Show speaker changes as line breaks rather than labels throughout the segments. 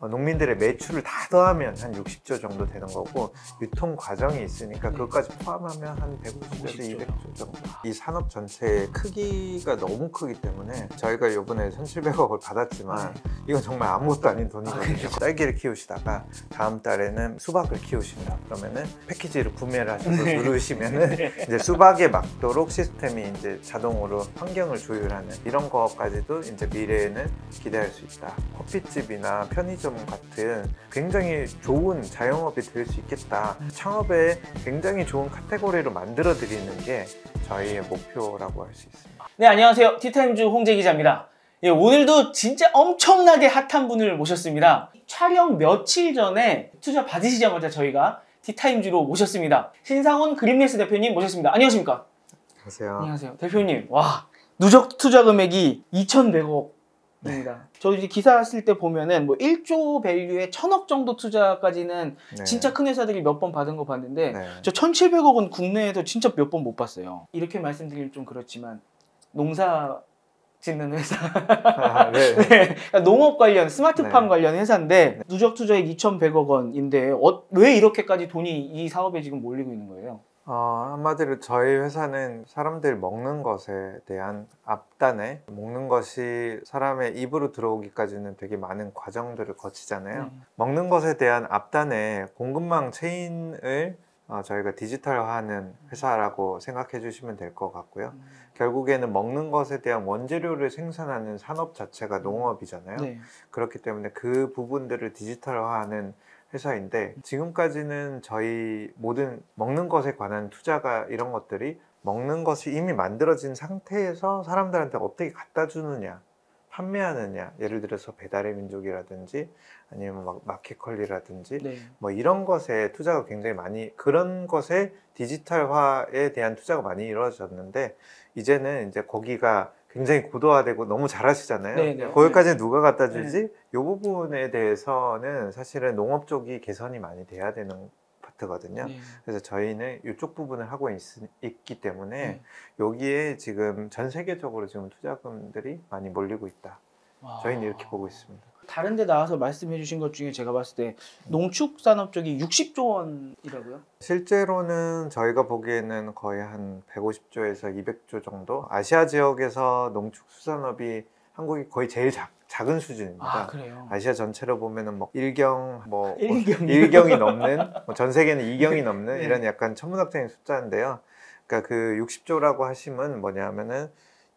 농민들의 매출을 다 더하면 한 60조 정도 되는 거고, 유통 과정이 있으니까 그것까지 포함하면 한 150에서 200조 정도. 이 산업 전체의 크기가 너무 크기 때문에 저희가 이번에 1,700억을 받았지만 이건 정말 아무것도 아닌 돈이거든요. 딸기를 키우시다가 다음 달에는 수박을 키우신다 그러면은 패키지를 구매를 하셔서 누르시면은 이제 수박에 맞도록 시스템이 이제 자동으로 환경을 조율하는 이런 거까지도 이제 미래에는 기대할 수 있다. 커피집이나 편의점 같은 굉장히 좋은 자영업이 될 수 있겠다. 창업에 굉장히 좋은 카테고리로 만들어 드리는 게 저희의 목표라고 할 수 있습니다.
네, 안녕하세요. 티타임즈 홍재 기자입니다. 예, 오늘도 진짜 엄청나게 핫한 분을 모셨습니다. 촬영 며칠 전에 투자 받으시자마자 저희가 티타임즈로 모셨습니다. 신상훈 그린랩스 대표님 모셨습니다. 안녕하십니까?
안녕하세요.
안녕하세요. 대표님, 와, 누적 투자 금액이 2,100억입니다. 네. 저 이제 기사 쓸 때 보면은 뭐 1조 밸류에 1,000억 정도 투자까지는 진짜 큰 회사들이 몇 번 받은 거 봤는데 저 1,700억은 국내에도 진짜 몇 번 못 봤어요. 이렇게 말씀드리면 좀 그렇지만 농사 짓는 회사 네. 그러니까 농업 관련 스마트팜 관련 회사인데 누적 투자액 2,100억 원인데 왜 이렇게까지 돈이 이 사업에 지금 몰리고 있는 거예요?
한마디로 저희 회사는 사람들이 먹는 것에 대한 앞단에 먹는 것이 사람의 입으로 들어오기까지는 되게 많은 과정들을 거치잖아요. 먹는 것에 대한 앞단에 공급망 체인을 저희가 디지털화하는 회사라고 생각해 주시면 될 것 같고요. 결국에는 먹는 것에 대한 원재료를 생산하는 산업 자체가 농업이잖아요. 그렇기 때문에 그 부분들을 디지털화하는 회사인데, 지금까지는 저희 모든 먹는 것에 관한 투자가 이런 것들이 먹는 것이 이미 만들어진 상태에서 사람들한테 어떻게 갖다 주느냐, 판매하느냐, 예를 들어서 배달의 민족이라든지 아니면 마켓컬리라든지 뭐 이런 것에 투자가 굉장히 많이, 그런 것에 디지털화에 대한 투자가 많이 이루어졌는데, 이제는 이제 거기가 굉장히 고도화되고 너무 잘하시잖아요. 거기까지 누가 갖다 주지? 이 부분에 대해서는 사실은 농업 쪽이 개선이 많이 돼야 되는 파트거든요. 그래서 저희는 이쪽 부분을 하고 있기 때문에 여기에 지금 전 세계적으로 지금 투자금들이 많이 몰리고 있다. 저희는 이렇게 보고 있습니다.
다른 데 나와서 말씀해 주신 것 중에 제가 봤을 때 농축산업 쪽이 60조 원이라고요?
실제로는 저희가 보기에는 거의 한 150조에서 200조 정도? 아시아 지역에서 농축수산업이 한국이 거의 제일 작은 수준입니다.
그래요?
아시아 전체로 보면은 뭐 1경이 넘는, 전 세계는 2경이 넘는 이런 약간 천문학적인 숫자인데요. 그러니까 그 60조라고 하시면 뭐냐면은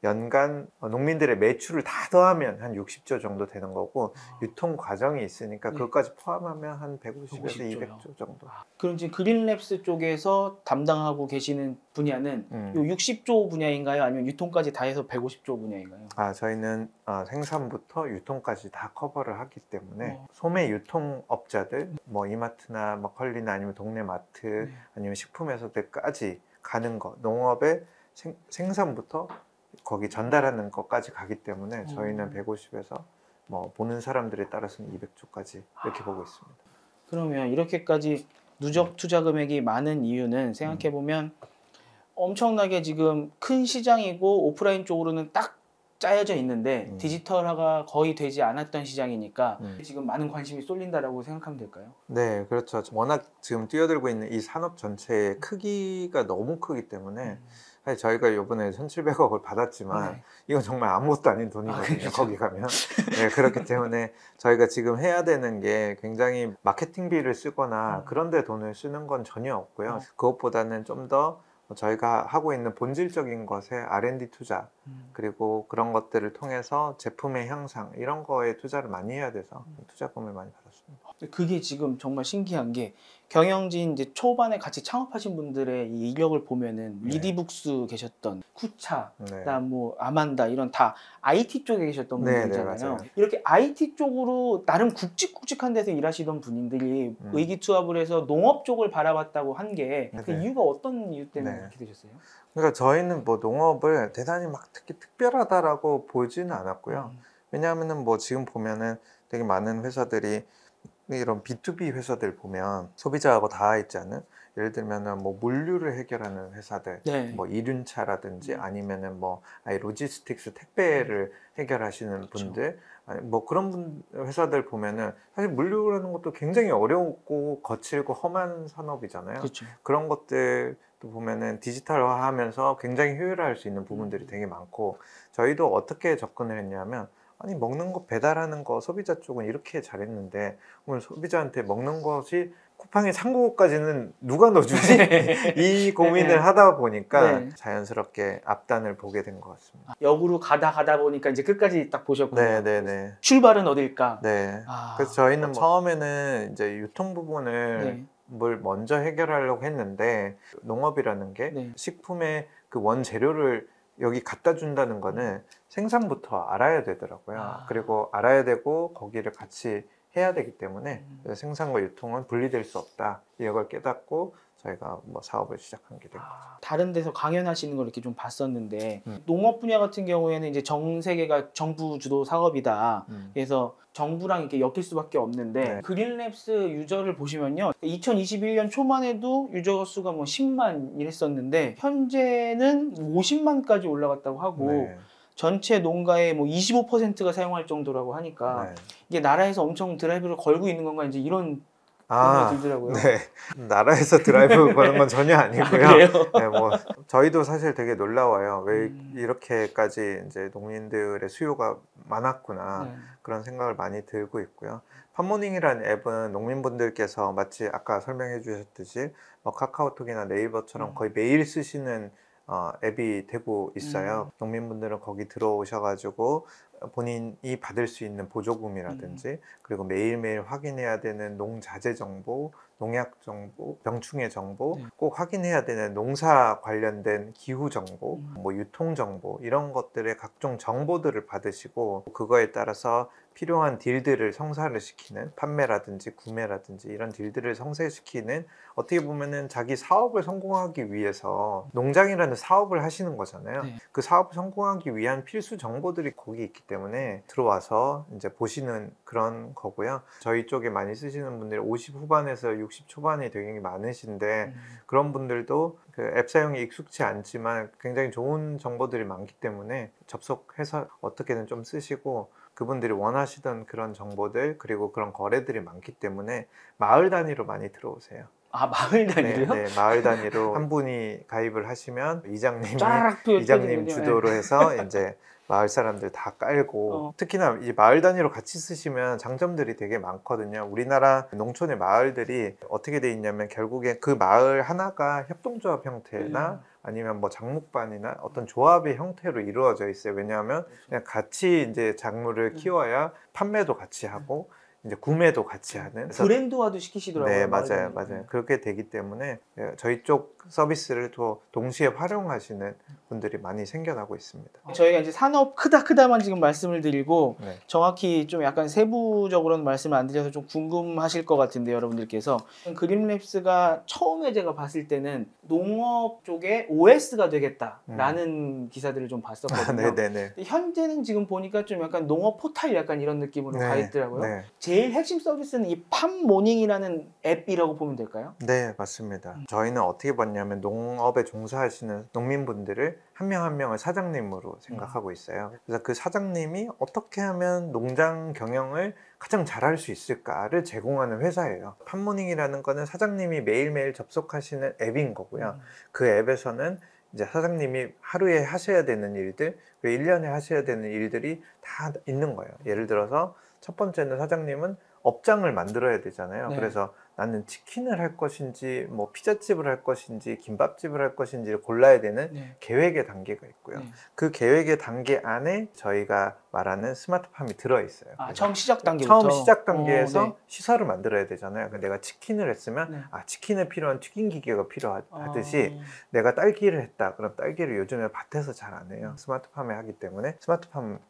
연간 농민들의 매출을 다 더하면 한 60조 정도 되는 거고, 유통 과정이 있으니까 그것까지 포함하면 한 150에서 200조 정도.
그럼 지금 그린랩스 쪽에서 담당하고 계시는 분야는 요 60조 분야인가요? 아니면 유통까지 다 해서 150조 분야인가요?
저희는 생산부터 유통까지 다 커버를 하기 때문에 소매 유통업자들, 뭐 이마트나 먹컬리나 아니면 동네 마트 아니면 식품회사들까지 가는 거, 농업의 생산부터 거기 전달하는 것까지 가기 때문에 저희는 150에서 뭐 보는 사람들에 따라서는 200조까지 이렇게 보고 있습니다.
그러면 이렇게까지 누적 투자 금액이 많은 이유는 생각해보면 엄청나게 지금 큰 시장이고 오프라인 쪽으로는 딱 짜여져 있는데 디지털화가 거의 되지 않았던 시장이니까 지금 많은 관심이 쏠린다라고 생각하면 될까요?
네, 그렇죠. 워낙 지금 뛰어들고 있는 이 산업 전체의 크기가 너무 크기 때문에 사실 저희가 이번에 1,700억을 받았지만 이건 정말 아무것도 아닌 돈이거든요. 거기 가면. 네, 그렇기 때문에 저희가 지금 해야 되는 게 굉장히 마케팅비를 쓰거나 그런 데 돈을 쓰는 건 전혀 없고요. 그것보다는 좀 더 저희가 하고 있는 본질적인 것에 R&D 투자, 그리고 그런 것들을 통해서 제품의 향상, 이런 거에 투자를 많이 해야 돼서 투자금을 많이 받았습니다.
그게 지금 정말 신기한 게 경영진 이제 초반에 같이 창업하신 분들의 이 이력을 보면은 리디북스 계셨던 쿠차, 그다음 뭐 아만다 이런 다 IT 쪽에 계셨던 분들이잖아요. 이렇게 IT 쪽으로 나름 굵직굵직한 데서 일하시던 분들이 의기투합을 해서 농업 쪽을 바라봤다고 한 게 그 이유가 어떤 이유 때문에 그렇게 되셨어요?
그러니까 저희는 뭐 농업을 대단히 막 특별하다라고 보지는 않았고요. 왜냐하면은 뭐 지금 보면은 되게 많은 회사들이 이런 B2B 회사들 보면 소비자하고 닿아 있지 않은, 예를 들면은 뭐 물류를 해결하는 회사들, 뭐 이륜차라든지 아니면은 뭐 로지스틱스 택배를 해결하시는 분들, 아니, 뭐 그런 회사들 보면은 사실 물류라는 것도 굉장히 어렵고 거칠고 험한 산업이잖아요.
그렇죠.
그런 것들도 보면은 디지털화하면서 굉장히 효율화할 수 있는 부분들이 되게 많고, 저희도 어떻게 접근을 했냐면, 아니 먹는 거 배달하는 거 소비자 쪽은 이렇게 잘했는데 오늘 소비자한테 먹는 것이 쿠팡의 창고까지는 누가 넣어주지? 이 고민을 하다 보니까
네.
자연스럽게 앞단을 보게 된 것 같습니다.
역으로 가다 보니까 이제 끝까지 딱 보셨군요.
네네네.
출발은 어딜까?
네.
아,
그래서 저희는 처음에는 이제 유통 부분을
네.
뭘 먼저 해결하려고 했는데, 농업이라는 게
네.
식품의 그 원재료를 여기 갖다 준다는 거는 생산부터 알아야 되더라고요.
아.
그리고 알아야 되고 거기를 같이 해야 되기 때문에 생산과 유통은 분리될 수 없다, 이걸 깨닫고 저희가 뭐 사업을 시작한 게 된 거죠.
다른 데서 강연하시는 걸 이렇게 좀 봤었는데 농업 분야 같은 경우에는 이제 전 세계가 정부 주도 사업이다. 그래서 정부랑 이렇게 엮일 수밖에 없는데
네.
그린랩스 유저를 보시면요, 2021년 초만 해도 유저 수가 뭐 10만 이랬었는데 현재는 50만까지 올라갔다고 하고
네.
전체 농가의 뭐 25%가 사용할 정도라고 하니까
네.
이게 나라에서 엄청 드라이브를 걸고 있는 건가 이제 이런 생각이 들더라고요.
네. 나라에서 드라이브 거는 건 전혀 아니고요.
그래요?
네, 뭐 저희도 사실 되게 놀라워요. 왜 이렇게까지 이제 농민들의 수요가 많았구나,
네.
그런 생각을 많이 들고 있고요. 팜모닝이라는 앱은 농민분들께서 마치 아까 설명해 주셨듯이 뭐 카카오톡이나 네이버처럼 거의 매일 쓰시는 앱이 되고 있어요. 농민분들은 거기 들어오셔가지고 본인이 받을 수 있는 보조금이라든지 그리고 매일매일 확인해야 되는 농자재 정보, 농약 정보, 병충해 정보,
네.
꼭 확인해야 되는 농사 관련된 기후 정보, 뭐 유통 정보, 이런 것들의 각종 정보들을 받으시고 그거에 따라서 필요한 딜들을 성사를 시키는, 판매라든지 구매라든지 이런 딜들을 성사시키는, 어떻게 보면은 자기 사업을 성공하기 위해서 농장이라는 사업을 하시는 거잖아요.
네.
그 사업을 성공하기 위한 필수 정보들이 거기 있기 때문에 들어와서 이제 보시는 그런 거고요. 저희 쪽에 많이 쓰시는 분들이 50 후반에서 60 초반이 되게 많으신데 그런 분들도 그 앱 사용이 익숙치 않지만 굉장히 좋은 정보들이 많기 때문에 접속해서 어떻게든 좀 쓰시고, 그분들이 원하시던 그런 정보들 그리고 그런 거래들이 많기 때문에 마을 단위로 많이 들어오세요.
아, 마을 단위로요?
네, 마을 단위로 한 분이 가입을 하시면
쫙
이장님
펴지는군요.
주도로 해서 이제 마을 사람들 다 깔고, 특히나 이 마을 단위로 같이 쓰시면 장점들이 되게 많거든요. 우리나라 농촌의 마을들이 어떻게 돼 있냐면 결국에 그 마을 하나가 협동조합 형태나 아니면 뭐 장목반이나 어떤 조합의 형태로 이루어져 있어요. 왜냐하면 그냥 같이 이제 작물을 키워야 판매도 같이 하고 이제 구매도 같이 하는,
브랜드화도 시키시더라고요.
네,
마을
맞아요,
단위로.
맞아요. 그렇게 되기 때문에 저희 쪽 서비스를 또 동시에 활용하시는 분들이 많이 생겨나고 있습니다.
저희가 이제 산업 크다만 지금 말씀을 드리고
네.
정확히 좀 약간 세부적으로는 말씀을 안 드려서 좀 궁금하실 것 같은데, 여러분들께서 그린랩스가 처음에 제가 봤을 때는 농업 쪽에 OS가 되겠다라는 기사들을 좀 봤었거든요.
네네네.
현재는 지금 보니까 좀 약간 농업 포탈 약간 이런 느낌으로 가 있더라고요.
네.
제일 핵심 서비스는 이 팜모닝이라는 앱이라고 보면 될까요?
네, 맞습니다. 저희는 어떻게 봤냐면 농업에 종사하시는 농민분들을 한 명 한 명을 사장님으로 생각하고 있어요. 그래서 그 사장님이 어떻게 하면 농장 경영을 가장 잘할 수 있을까를 제공하는 회사예요. 팜모닝이라는 거는 사장님이 매일매일 접속하시는 앱인 거고요. 그 앱에서는 이제 사장님이 하루에 하셔야 되는 일들, 1년에 하셔야 되는 일들이 다 있는 거예요. 예를 들어서 첫 번째는 사장님은 업장을 만들어야 되잖아요.
네.
그래서 나는 치킨을 할 것인지 뭐 피자집을 할 것인지 김밥집을 할 것인지를 골라야 되는 계획의 단계가 있고요. 그 계획의 단계 안에 저희가 말하는 스마트팜이 들어있어요.
처음 시작 단계부터?
처음 시작 단계에서 시설을 만들어야 되잖아요. 내가 치킨을 했으면 치킨에 필요한 튀김 기계가 필요하듯이 내가 딸기를 했다. 그럼 딸기를 요즘에 밭에서 잘 안 해요. 스마트팜에 하기 때문에 스마트팜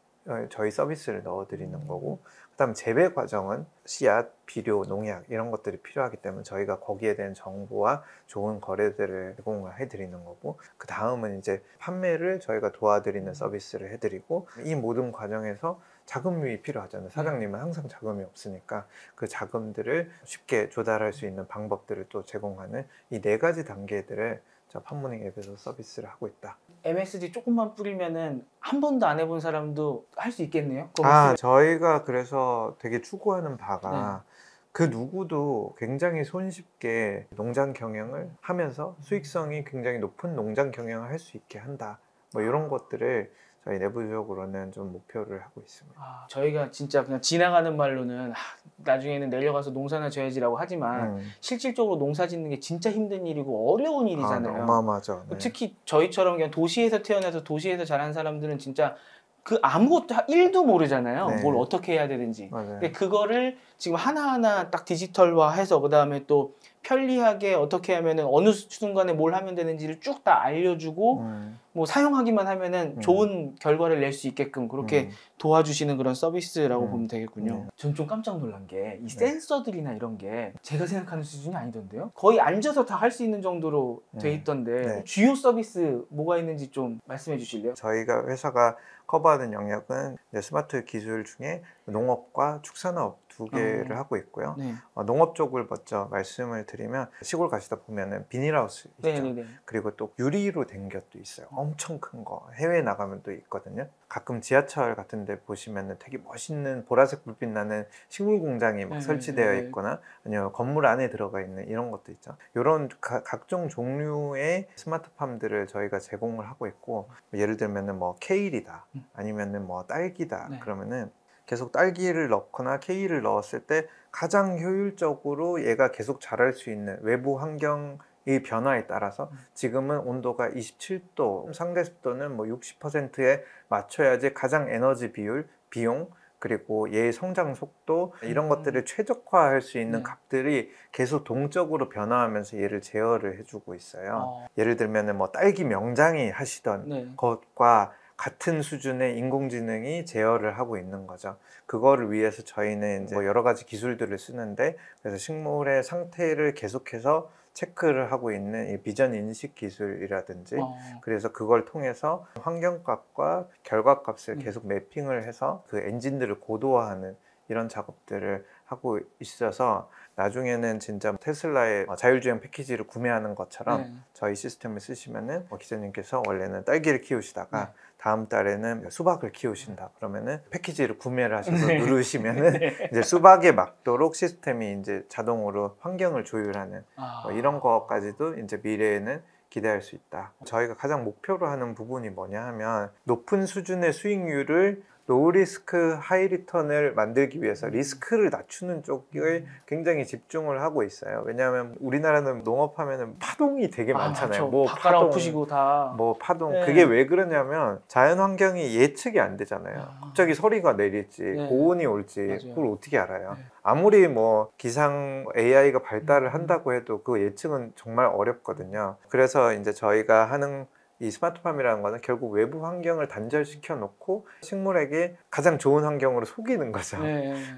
저희 서비스를 넣어드리는 거고, 그다음 재배 과정은 씨앗, 비료, 농약 이런 것들이 필요하기 때문에 저희가 거기에 대한 정보와 좋은 거래들을 제공을 해드리는 거고, 그 다음은 이제 판매를 저희가 도와드리는 서비스를 해드리고, 이 모든 과정에서 자금이 필요하잖아요. 사장님은 항상 자금이 없으니까 그 자금들을 쉽게 조달할 수 있는 방법들을 또 제공하는 이 4가지 단계들을 저 팜모닝 앱에서 서비스를 하고 있다.
MSG 조금만 뿌리면은 한 번도 안 해본 사람도 할 수 있겠네요. 그거
아,
쓰면.
저희가 그래서 되게 추구하는 바가
네.
그 누구도 굉장히 손쉽게 농장 경영을 하면서 수익성이 굉장히 높은 농장 경영을 할 수 있게 한다. 뭐 이런 것들을 저희 내부적으로는 좀 목표를 하고 있습니다.
저희가 진짜 그냥 지나가는 말로는 나중에는 내려가서 농사나 져야지라고 하지만 실질적으로 농사 짓는 게 진짜 힘든 일이고 어려운
아,
일이잖아요.
어마어마하죠. 네.
특히 저희처럼 그냥 도시에서 태어나서 도시에서 자란 사람들은 진짜 그 아무것도 일도 모르잖아요.
네.
뭘 어떻게 해야 되는지.
맞아요.
근데 그거를 지금 하나하나 딱 디지털화해서 그다음에 또 편리하게 어떻게 하면은 어느 순간에 뭘 하면 되는지를 쭉 다 알려주고 뭐 사용하기만 하면은 좋은 결과를 낼 수 있게끔 그렇게 도와주시는 그런 서비스라고 보면 되겠군요. 전 좀 깜짝 놀란 게 이 센서들이나 이런 게 제가 생각하는 수준이 아니던데요. 거의 앉아서 다 할 수 있는 정도로 돼 있던데
네.
주요 서비스 뭐가 있는지 좀 말씀해 주실래요?
저희가 회사가 커버하는 영역은 이제 스마트 기술 중에 농업과 축산업 두 개를 하고 있고요.
네.
농업 쪽을 먼저 말씀을 드리면 시골 가시다 보면은 비닐하우스 있죠.
네네네.
그리고 또 유리로 된 것도 있어요. 엄청 큰 거. 해외 나가면 또 있거든요. 가끔 지하철 같은 데 보시면은 되게 멋있는 보라색 불빛 나는 식물 공장이 막 설치되어 있거나 아니면 건물 안에 들어가 있는 이런 것도 있죠. 이런 각종 종류의 스마트팜들을 저희가 제공을 하고 있고, 예를 들면은 뭐 케일이다 아니면은 뭐 딸기다 그러면은 계속 딸기를 넣거나 케일을 넣었을 때 가장 효율적으로 얘가 계속 자랄 수 있는 외부 환경의 변화에 따라서 지금은 온도가 27도, 상대 습도는 뭐 60%에 맞춰야지 가장 에너지 비율, 비용, 그리고 얘의 성장 속도 이런 것들을 최적화할 수 있는 값들이 계속 동적으로 변화하면서 얘를 제어를 해주고 있어요. 예를 들면은 뭐 딸기 명장이 하시던 것과 같은 수준의 인공지능이 제어를 하고 있는 거죠. 그거를 위해서 저희는 이제 여러 가지 기술들을 쓰는데, 그래서 식물의 상태를 계속해서 체크를 하고 있는 이 비전 인식 기술이라든지 그래서 그걸 통해서 환경값과 결과값을 계속 매핑을 해서 그 엔진들을 고도화하는 이런 작업들을 하고 있어서 나중에는 진짜 테슬라의 자율주행 패키지를 구매하는 것처럼 저희 시스템을 쓰시면은 기자님께서 원래는 딸기를 키우시다가 다음 달에는 수박을 키우신다 그러면은 패키지를 구매를 하셔서 누르시면은 이제 수박에 맞도록 시스템이 이제 자동으로 환경을 조율하는 이런 것까지도 이제 미래에는 기대할 수 있다. 저희가 가장 목표로 하는 부분이 뭐냐 하면 높은 수준의 수익률을 로우 리스크 하이 리턴을 만들기 위해서 리스크를 낮추는 쪽을 굉장히 집중을 하고 있어요. 왜냐하면 우리나라는 농업하면은 파동이 되게 많잖아요. 뭐
바깥 엎으시고 다.
뭐 파동. 그게 왜 그러냐면 자연 환경이 예측이 안 되잖아요. 갑자기 서리가 내릴지 고온이 올지 그걸 어떻게 알아요? 아무리 뭐 기상 AI가 발달을 한다고 해도 그 예측은 정말 어렵거든요. 그래서 이제 저희가 하는 이 스마트팜이라는 거는 결국 외부 환경을 단절시켜 놓고 식물에게 가장 좋은 환경으로 속이는 거죠.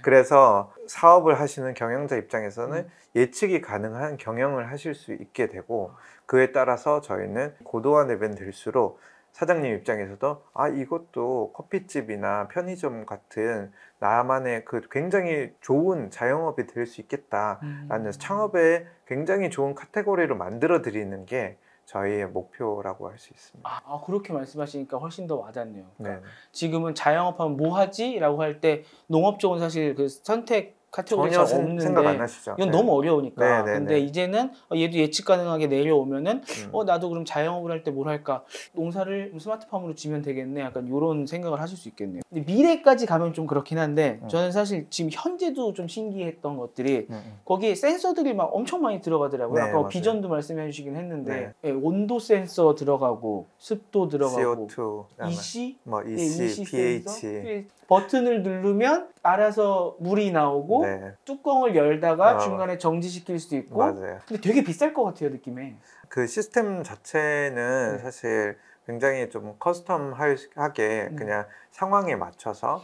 그래서 사업을 하시는 경영자 입장에서는 예측이 가능한 경영을 하실 수 있게 되고, 그에 따라서 저희는 고도화 레벨 될수록 사장님 입장에서도 이것도 커피집이나 편의점 같은 나만의 그 굉장히 좋은 자영업이 될 수 있겠다라는 창업에 굉장히 좋은 카테고리로 만들어 드리는 게 저희의 목표라고 할 수 있습니다.
그렇게 말씀하시니까 훨씬 더 와닿네요. 그러니까 지금은 자영업하면 뭐 하지? 라고 할 때 농업 쪽은 사실 그 선택 카테고리가
전혀
없는데
생각 안 하시죠.
이건 너무 어려우니까.
네.
근데 이제는 얘도 예측 가능하게 내려오면은 나도 그럼 자영업을 할 때 뭘 할까? 농사를 스마트팜으로 지면 되겠네. 약간 이런 생각을 하실 수 있겠네요. 근데 미래까지 가면 좀 그렇긴 한데 저는 사실 지금 현재도 좀 신기했던 것들이 거기에 센서들이 막 엄청 많이 들어가더라고요. 아까 비전도 말씀해 주시긴 했는데 온도 센서 들어가고 습도 들어가고
CO2,
EC?
뭐 EC, pH
버튼을 누르면 알아서 물이 나오고 뚜껑을 열다가 중간에 정지시킬 수 있고.
맞아요.
근데 되게 비쌀 것 같아요, 느낌에.
그 시스템 자체는 사실 굉장히 좀 커스텀하게 그냥 상황에 맞춰서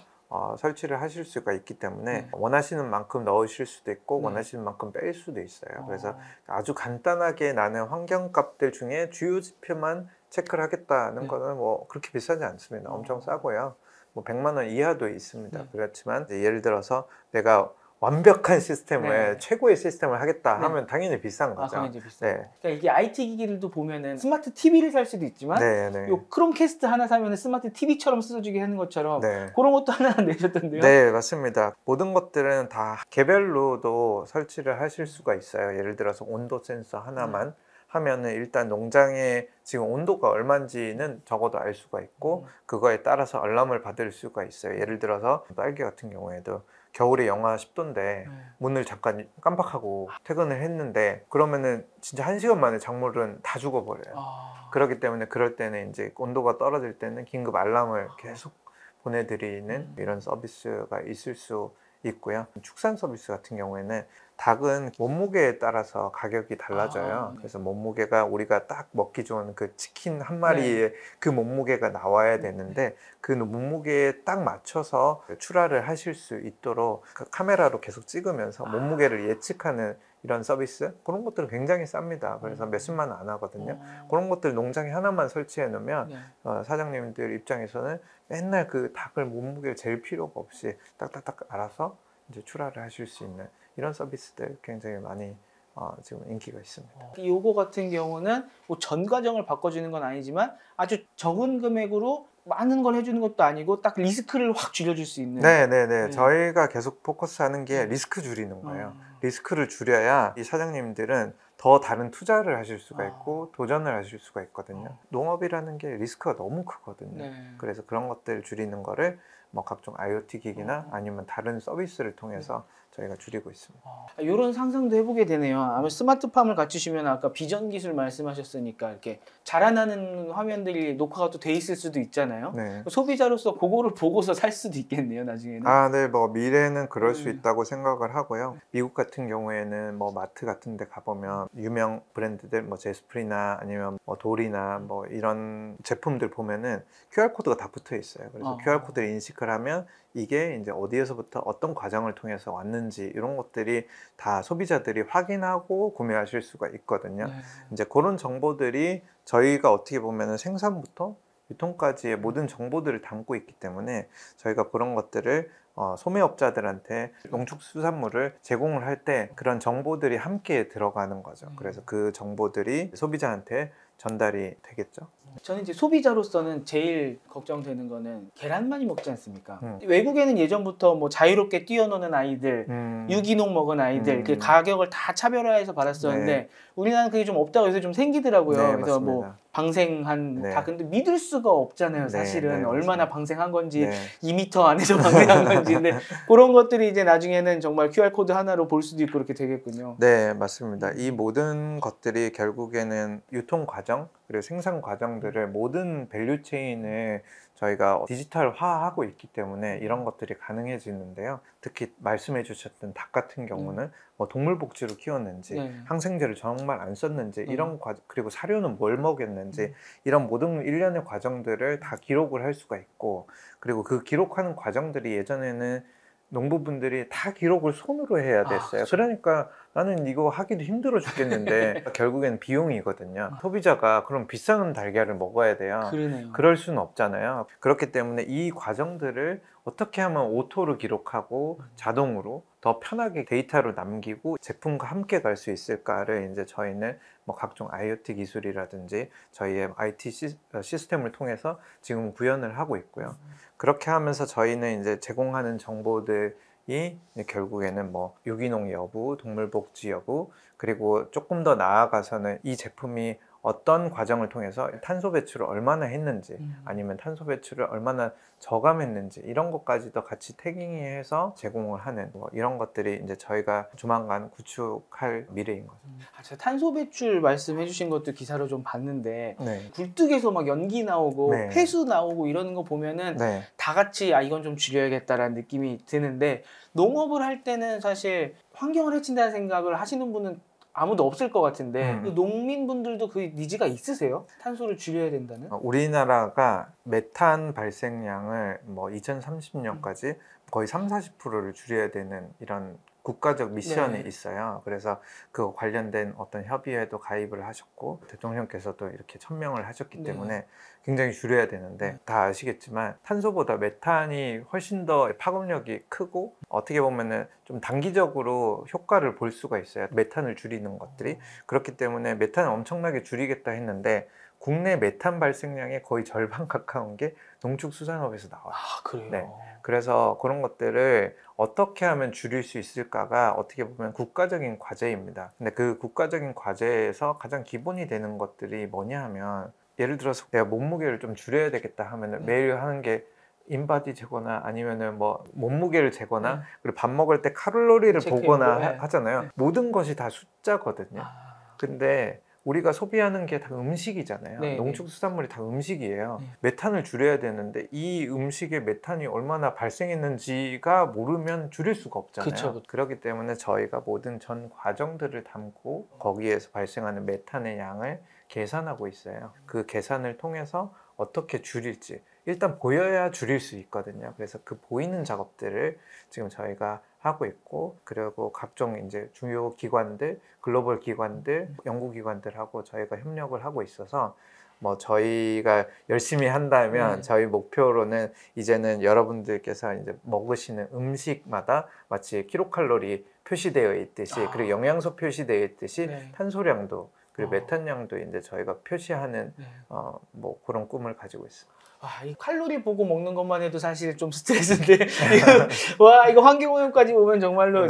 설치를 하실 수가 있기 때문에 원하시는 만큼 넣으실 수도 있고 원하시는 만큼 뺄 수도 있어요. 그래서 아주 간단하게 나는 환경값들 중에 주요 지표만 체크를 하겠다는 거는 뭐 그렇게 비싸지 않습니다. 엄청 싸고요. 뭐 100만 원 이하도 있습니다. 그렇지만 예를 들어서 내가 완벽한 시스템을
네.
최고의 시스템을 하겠다
네.
하면 당연히 비싼 거죠.
그건 이제 비싸.
네.
그러니까 이게 IT 기기들도 보면은 스마트 TV를 살 수도 있지만
네, 네.
요 크롬캐스트 하나 사면 스마트 TV처럼 써주게 하는 것처럼
네.
그런 것도 하나 내셨던데요.
네, 맞습니다. 모든 것들은 다 개별로도 설치를 하실 수가 있어요. 예를 들어서 온도 센서 하나만 하면은 일단 농장의 지금 온도가 얼마인지는 적어도 알 수가 있고 그거에 따라서 알람을 받을 수가 있어요. 예를 들어서 딸기 같은 경우에도 겨울에 영하 10도인데 문을 잠깐 깜빡하고 퇴근을 했는데 그러면은 진짜 1시간 만에 작물은 다 죽어버려요. 그렇기 때문에 그럴 때는 이제 온도가 떨어질 때는 긴급 알람을 계속 보내드리는 이런 서비스가 있을 수 있고요. 축산 서비스 같은 경우에는 닭은 몸무게에 따라서 가격이 달라져요.
네.
그래서 몸무게가 우리가 딱 먹기 좋은 그 치킨 한 마리에 그 몸무게가 나와야 되는데 그 몸무게에 딱 맞춰서 출하를 하실 수 있도록 그 카메라로 계속 찍으면서 몸무게를 예측하는 이런 서비스 그런 것들은 굉장히 쌉니다. 그래서 몇십만 원 안 하거든요. 그런 것들 농장에 하나만 설치해 놓으면 사장님들 입장에서는 맨날 그 닭을 몸무게를 잴 필요가 없이 딱딱딱 알아서 이제 출하를 하실 수 있는 이런 서비스들 굉장히 많이 지금 인기가 있습니다.
요거 같은 경우는 뭐 전 과정을 바꿔주는 건 아니지만 아주 적은 금액으로 많은 걸 해주는 것도 아니고 딱 리스크를 확 줄여줄 수 있는.
네네네. 저희가 계속 포커스하는 게 리스크 줄이는 거예요. 리스크를 줄여야 이 사장님들은 더 다른 투자를 하실 수가 있고 도전을 하실 수가 있거든요. 농업이라는 게 리스크가 너무 크거든요. 그래서 그런 것들 줄이는 거를 뭐 각종 IoT 기기나 아니면 다른 서비스를 통해서 저희가 줄이고 있습니다.
이런 상상도 해보게 되네요. 아마 스마트팜을 갖추시면 아까 비전 기술 말씀하셨으니까 이렇게 자라나는 화면들이 녹화가 또 돼 있을 수도 있잖아요.
네.
소비자로서 그거를 보고서 살 수도 있겠네요, 나중에는.
네, 뭐 미래는 그럴 수 있다고 생각을 하고요. 미국 같은 경우에는 뭐 마트 같은 데 가보면 유명 브랜드들 뭐 제스프리나 아니면 뭐 돌이나 뭐 이런 제품들 보면은 QR코드가 다 붙어 있어요. 그래서 QR코드를 인식을 하면 이게 이제 어디에서부터 어떤 과정을 통해서 왔는지 이런 것들이 다 소비자들이 확인하고 구매하실 수가 있거든요. 이제 그런 정보들이 저희가 어떻게 보면은 생산부터 유통까지의 모든 정보들을 담고 있기 때문에 저희가 그런 것들을 소매업자들한테 농축수산물을 제공을 할 때 그런 정보들이 함께 들어가는 거죠. 그래서 그 정보들이 소비자한테 전달이 되겠죠.
저는 이제 소비자로서는 제일 걱정되는 거는 계란 많이 먹지 않습니까? 외국에는 예전부터 뭐 자유롭게 뛰어노는 아이들, 유기농 먹은 아이들, 그 가격을 다 차별화해서 받았었는데 우리나라는 그게 좀 없다고 해서 좀 생기더라고요.
네,
그래서
맞습니다.
뭐 방생한
네.
다 근데 믿을 수가 없잖아요. 사실은
네,
얼마나 방생한 건지
네.
2m 안에서 방생한 건지 근데 그런 것들이 이제 나중에는 정말 QR 코드 하나로 볼 수도 있고 그렇게 되겠군요.
네, 맞습니다. 이 모든 것들이 결국에는 유통 과정 그리고 생산 과정들을 모든 밸류 체인을 저희가 디지털화하고 있기 때문에 이런 것들이 가능해지는데요. 특히 말씀해 주셨던 닭 같은 경우는 뭐 동물 복지로 키웠는지 항생제를 정말 안 썼는지 이런 그리고 사료는 뭘 먹였는지 이런 모든 일련의 과정들을 다 기록을 할 수가 있고 그리고 그 기록하는 과정들이 예전에는 농부분들이 다 기록을 손으로 해야 됐어요. 그러니까 나는 이거 하기도 힘들어 죽겠는데 결국엔 비용이거든요. 소비자가 그럼 비싼 달걀을 먹어야 돼요.
그러네요.
그럴 수는 없잖아요. 그렇기 때문에 이 과정들을 어떻게 하면 오토로 기록하고 자동으로 더 편하게 데이터로 남기고 제품과 함께 갈 수 있을까를 이제 저희는 뭐 각종 IoT 기술이라든지 저희의 IT 시스템을 통해서 지금 구현을 하고 있고요. 그렇게 하면서 저희는 이제 제공하는 정보들이 결국에는 뭐 유기농 여부, 동물복지 여부, 그리고 조금 더 나아가서는 이 제품이 어떤 과정을 통해서 탄소 배출을 얼마나 했는지 아니면 탄소 배출을 얼마나 저감했는지 이런 것까지도 같이 태깅해서 제공을 하는 뭐 이런 것들이 이제 저희가 조만간 구축할 미래인 거죠.
제가 탄소 배출 말씀해 주신 것도 기사로 좀 봤는데
네.
굴뚝에서 막 연기 나오고
네.
폐수 나오고 이러는 거 보면은
네.
다 같이 이건 좀 줄여야겠다라는 느낌이 드는데 농업을 할 때는 사실 환경을 해친다는 생각을 하시는 분은 아무도 없을 것 같은데 그 농민분들도 그 니즈가 있으세요? 탄소를 줄여야 된다는?
우리나라가 메탄 발생량을 뭐 2030년까지 거의 30-40%를 줄여야 되는 이런 국가적 미션이
네.
있어요. 그래서 그 관련된 어떤 협의회도 가입을 하셨고 대통령께서도 이렇게 천명을 하셨기
네.
때문에 굉장히 줄여야 되는데
네.
다 아시겠지만 탄소보다 메탄이 훨씬 더 파급력이 크고 어떻게 보면은 좀 단기적으로 효과를 볼 수가 있어요. 메탄을 줄이는 것들이. 그렇기 때문에 메탄을 엄청나게 줄이겠다 했는데 국내 메탄 발생량의 거의 절반 가까운 게 농축수산업에서 나와요.
아, 그래요?
네. 그래서 그런 것들을 어떻게 하면 줄일 수 있을까가 어떻게 보면 국가적인 과제입니다. 근데 그 국가적인 과제에서 가장 기본이 되는 것들이 뭐냐 하면 예를 들어서 내가 몸무게를 좀 줄여야 되겠다 하면은 매일 하는 게 인바디 재거나 아니면은 뭐 몸무게를 재거나 그리고 밥 먹을 때 칼로리를 보거나 하잖아요. 모든 것이 다 숫자거든요. 근데 우리가 소비하는 게 다 음식이잖아요.
네,
농축수산물이 다 음식이에요.
네.
메탄을 줄여야 되는데 이 음식에 메탄이 얼마나 발생했는지가 모르면 줄일 수가 없잖아요.
그쵸.
그렇기 때문에 저희가 모든 전 과정들을 담고 거기에서 발생하는 메탄의 양을 계산하고 있어요. 그 계산을 통해서 어떻게 줄일지 일단 보여야 줄일 수 있거든요. 그래서 그 보이는 작업들을 지금 저희가 하고 있고 그리고 각종 이제 주요 기관들, 글로벌 기관들, 연구기관들하고 저희가 협력을 하고 있어서 뭐 저희가 열심히 한다면 저희 목표로는 이제는 여러분들께서 이제 먹으시는 음식마다 마치 킬로칼로리 표시되어 있듯이 그리고 영양소 표시되어 있듯이 탄소량도 그리고 메탄량도 이제 저희가 표시하는 뭐 그런 꿈을 가지고 있습니다.
아, 이 칼로리 보고 먹는 것만 해도 사실 좀 스트레스인데 와 이거 환경오염까지 보면 정말로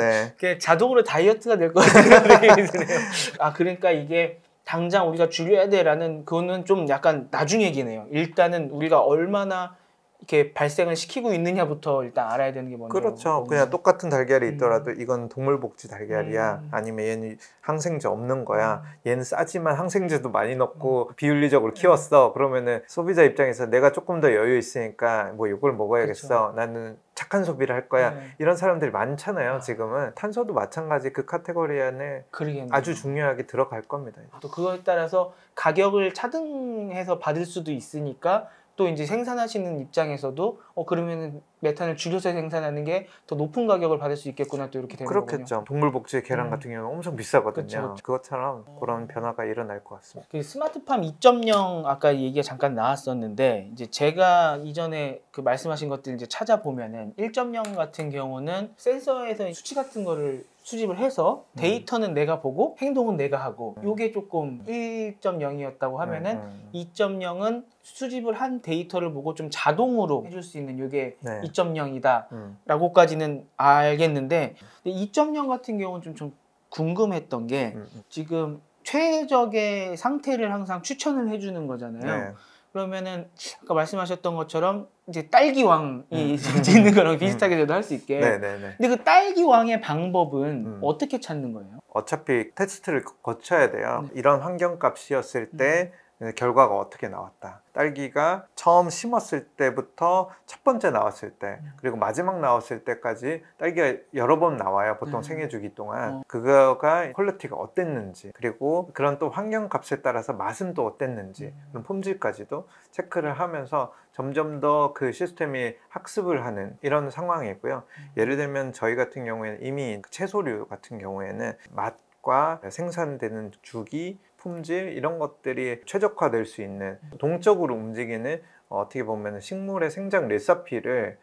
자동으로 다이어트가 될 것 같은 느낌이 드네요. 아 그러니까 이게 당장 우리가 줄여야 돼라는 그거는 좀 약간 나중 얘기네요. 일단은 우리가 얼마나 이렇게 발생을 시키고 있느냐부터 일단 알아야 되는 게 먼저.
그렇죠. 그냥 똑같은 달걀이 있더라도 이건 동물복지 달걀이야. 아니면 얘는 항생제 없는 거야. 얘는 싸지만 항생제도 많이 넣고 비윤리적으로 키웠어. 그러면은 소비자 입장에서 내가 조금 더 여유 있으니까 뭐 이걸 먹어야겠어.
그렇죠.
나는 착한 소비를 할 거야. 이런 사람들이 많잖아요. 지금은 탄소도 마찬가지 그 카테고리 안에 아주 중요하게 들어갈 겁니다.
또 그거에 따라서 가격을 차등해서 받을 수도 있으니까 또 이제 생산하시는 입장에서도 그러면은 메탄을 줄여서 생산하는 게 더 높은 가격을 받을 수 있겠구나 또 이렇게 되는 거군요.
그렇겠죠. 동물복지 계란 같은 경우는 엄청 비싸거든요.
그쵸.
그것처럼 그런 변화가 일어날 것 같습니다.
그 스마트팜 2.0 아까 얘기가 잠깐 나왔었는데 이제 제가 이전에 그 말씀하신 것들 이제 찾아보면은 1.0 같은 경우는 센서에서 수치 같은 거를 수집을 해서 데이터는 내가 보고 행동은 내가 하고 요게 조금 1.0이었다고 하면은 2.0은 수집을 한 데이터를 보고 좀 자동으로 해줄 수 있는 요게 2.0이다 라고까지는 알겠는데 2.0 같은 경우는 좀 궁금했던 게 지금 최적의 상태를 항상 추천을 해주는 거잖아요. 그러면은 아까 말씀하셨던 것처럼 이제 딸기왕이 있는 거랑 비슷하게 저도 할 수 있게. 근데 그 딸기왕의 방법은 어떻게 찾는 거예요?
어차피 테스트를 거쳐야 돼요. 이런 환경값이었을 때 결과가 어떻게 나왔다. 딸기가 처음 심었을 때부터 첫 번째 나왔을 때 그리고 마지막 나왔을 때까지 딸기가 여러 번 나와요. 보통 생애주기 동안. 그거가 퀄리티가 어땠는지 그리고 그런 또 환경값에 따라서 맛은 또 어땠는지 그런 품질까지도 체크를 하면서 점점 더 그 시스템이 학습을 하는 이런 상황이고요. 예를 들면 저희 같은 경우에는 이미 채소류 같은 경우에는 맛과 생산되는 주기 품질 이런 것들이 최적화될 수 있는 동적으로 움직이는 어떻게 보면 식물의 생장 레시피를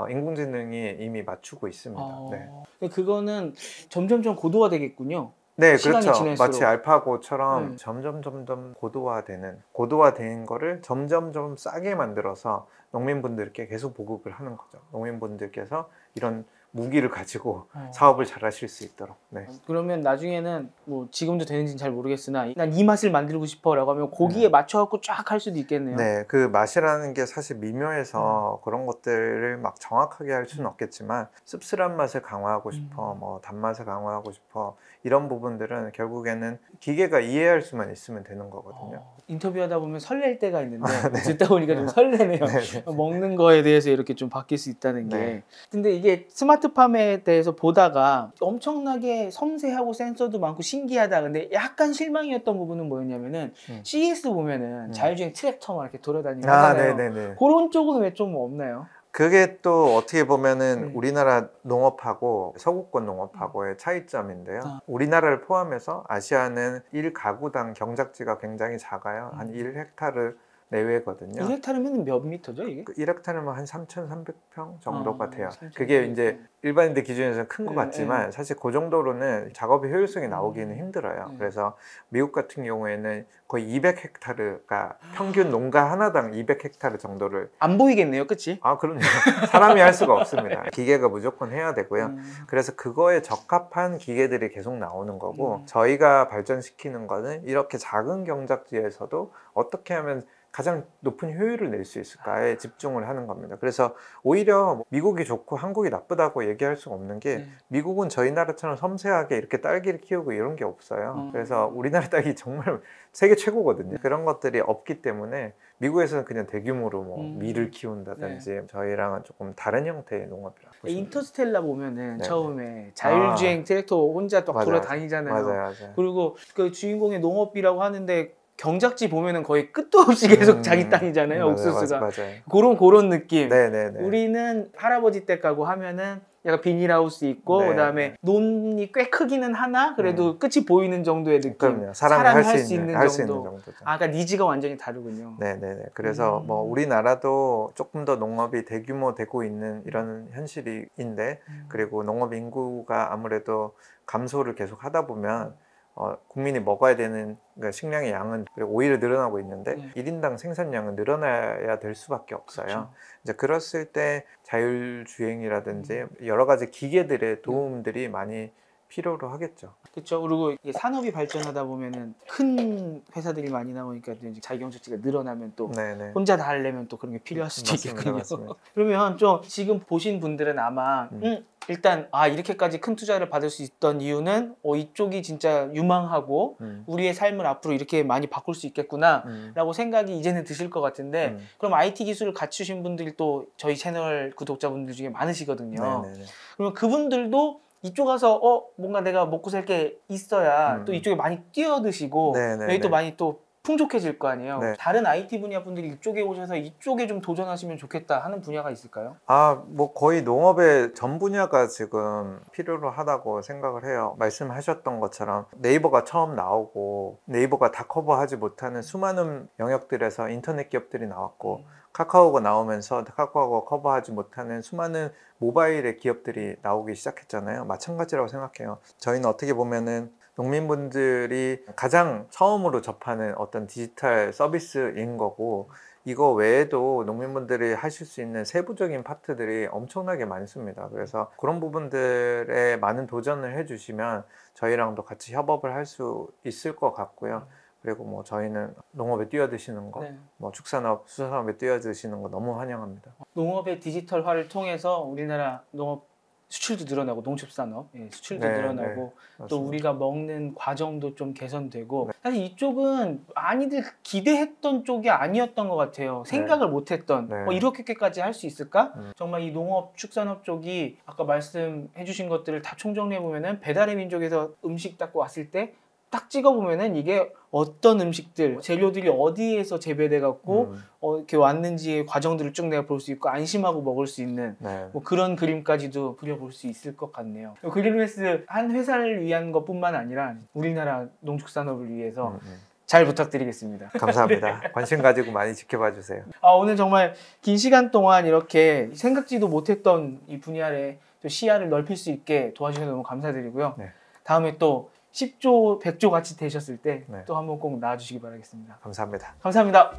인공지능이 이미 맞추고 있습니다.
그거는 점점 고도화되겠군요.
네,
시간이
그렇죠.
지날수록.
마치 알파고처럼 점점 고도화되는 거를 점점 싸게 만들어서 농민분들께 계속 보급을 하는 거죠. 농민분들께서 이런 무기를 가지고 사업을 잘 하실 수 있도록.
그러면 나중에는 뭐 지금도 되는지는 잘 모르겠으나 난 이 맛을 만들고 싶어 라고 하면 고기에 맞춰갖고 쫙 할 수도 있겠네요.
네, 그 맛이라는 게 사실 미묘해서 그런 것들을 막 정확하게 할 수는 없겠지만 씁쓸한 맛을 강화하고 싶어, 뭐 단맛을 강화하고 싶어 이런 부분들은 결국에는 기계가 이해할 수만 있으면 되는 거거든요.
인터뷰하다 보면 설렐 때가 있는데 듣다 보니까 좀 설레네요. 먹는 거에 대해서 이렇게 좀 바뀔 수 있다는 게. 근데 이게 스마트팜에 대해서 보다가 엄청나게 섬세하고 센서도 많고 신기하다. 근데 약간 실망이었던 부분은 뭐였냐면은 CES 보면은 자율주행 트랙터 막 이렇게 돌아다니고 하잖아요. 그런 쪽은 왜 좀 없나요?
그게 또 어떻게 보면은
네.
우리나라 농업하고 서구권 농업하고의 차이점인데요.
아.
우리나라를 포함해서 아시아는 1가구당 경작지가 굉장히 작아요. 한 1헥타르 내외거든요.
1헥타르면 몇 미터죠 이게?
1헥타르면 한 3,300평 정도가 돼요.
3,300
그게 이제 일반인들 기준에서는 큰 것
네,
같지만 사실 그 정도로는 작업의 효율성이 나오기는
음.
힘들어요.
네.
그래서 미국 같은 경우에는 거의 200헥타르가 평균 농가 하나당 200헥타르 정도를
안 보이겠네요, 그치?
아 그럼요. 사람이 할 수가 없습니다. 기계가 무조건 해야 되고요.
음.
그래서 그거에 적합한 기계들이 계속 나오는 거고
음.
저희가 발전시키는 거는 이렇게 작은 경작지에서도 어떻게 하면 가장 높은 효율을 낼 수 있을까에 집중을 하는 겁니다. 그래서 오히려 뭐 미국이 좋고 한국이 나쁘다고 얘기할 수가 없는 게
네.
미국은 저희 나라처럼 섬세하게 이렇게 딸기를 키우고 이런 게 없어요. 그래서 우리나라 딸기 정말 세계 최고거든요. 그런 것들이 없기 때문에 미국에서는 그냥 대규모로 뭐 밀을 키운다든지 저희랑은 조금 다른 형태의 농업이라고 보시면 돼요.
인터스텔라 보면은
네네.
처음에 자율주행 트랙터 혼자 막
맞아요.
돌아다니잖아요.
맞아요.
그리고 그 주인공의 농업이라고 하는데 경작지 보면은 거의 끝도 없이 계속 자기 땅이잖아요.
맞아요.
옥수수가.
맞아요.
그런 느낌.
네네네.
우리는 할아버지 댁 가고 하면은 약간 비닐하우스 있고
네.
그다음에 논이 꽤 크기는 하나 그래도 끝이 보이는 정도의 느낌.
그럼요. 사람이 할 수 있는
정도.
정도죠.
아, 그러니까 니즈가 완전히 다르군요.
네네네. 그래서 뭐 우리나라도 조금 더 농업이 대규모 되고 있는 이런 현실인데 그리고 농업 인구가 아무래도 감소를 계속 하다 보면 국민이 먹어야 되는 그러니까 식량의 양은 오히려 늘어나고 있는데 1인당 생산량은 늘어나야 될 수밖에 없어요.
그렇죠.
이제 그랬을 때 자율주행이라든지 여러 가지 기계들의 도움들이 많이 필요로 하겠죠.
그렇죠. 그리고 이게 산업이 발전하다 보면은 큰 회사들이 많이 나오니까 이제 자기 경작지가 늘어나면 또
네네.
혼자 다 하려면 또 그런 게 필요할 수도
맞습니다,
있겠군요.
맞습니다.
그러면 좀 지금 보신 분들은 아마 일단 이렇게까지 큰 투자를 받을 수 있던 이유는 이쪽이 진짜 유망하고 우리의 삶을 앞으로 이렇게 많이 바꿀 수 있겠구나 라고 생각이 이제는 드실 것 같은데 그럼 IT 기술을 갖추신 분들이 또 저희 채널 구독자분들 중에 많으시거든요.
네네네.
그러면 그분들도 이쪽 와서 뭔가 내가 먹고 살 게 있어야 또 이쪽에 많이 뛰어드시고
네네네.
여기 또 많이 또 풍족해질 거 아니에요.
네.
다른 IT 분야 분들이 이쪽에 오셔서 이쪽에 좀 도전하시면 좋겠다 하는 분야가 있을까요?
뭐 거의 농업의 전 분야가 지금 필요로 하다고 생각을 해요. 말씀하셨던 것처럼 네이버가 처음 나오고 네이버가 다 커버하지 못하는 수많은 영역들에서 인터넷 기업들이 나왔고 카카오가 나오면서 카카오가 커버하지 못하는 수많은 모바일의 기업들이 나오기 시작했잖아요. 마찬가지라고 생각해요. 저희는 어떻게 보면은 농민분들이 가장 처음으로 접하는 어떤 디지털 서비스인 거고 이거 외에도 농민분들이 하실 수 있는 세부적인 파트들이 엄청나게 많습니다. 그래서 그런 부분들에 많은 도전을 해주시면 저희랑도 같이 협업을 할 수 있을 것 같고요. 그리고 뭐 저희는 농업에 뛰어드시는 거, 뭐 축산업, 수산업에 뛰어드시는 거 너무 환영합니다.
농업의 디지털화를 통해서 우리나라 농업 수출도 늘어나고 농축산업 수출도 늘어나고 또 우리가 먹는 과정도 좀 개선되고 사실 이쪽은 많이들 기대했던 쪽이 아니었던 것 같아요. 생각을 못했던 이렇게까지 할 수 있을까? 정말 이 농업 축산업 쪽이 아까 말씀해 주신 것들을 다 총정리해 보면은 배달의 민족에서 음식 딱 왔을 때 딱 찍어보면은 이게 어떤 음식들, 재료들이 어디에서 재배돼 갖고 이렇게 왔는지의 과정들을 쭉 내가 볼 수 있고 안심하고 먹을 수 있는 뭐 그런 그림까지도 그려볼 수 있을 것 같네요. 그릴메스 한 회사를 위한 것뿐만 아니라 우리나라 농축산업을 위해서 잘 부탁드리겠습니다.
감사합니다. 관심 가지고 많이 지켜봐 주세요.
오늘 정말 긴 시간 동안 이렇게 생각지도 못했던 이 분야에 또 시야를 넓힐 수 있게 도와주셔서 너무 감사드리고요. 다음에 또 10조, 100조 같이 되셨을 때 또 한번 꼭 나와주시기 바라겠습니다.
감사합니다.
감사합니다.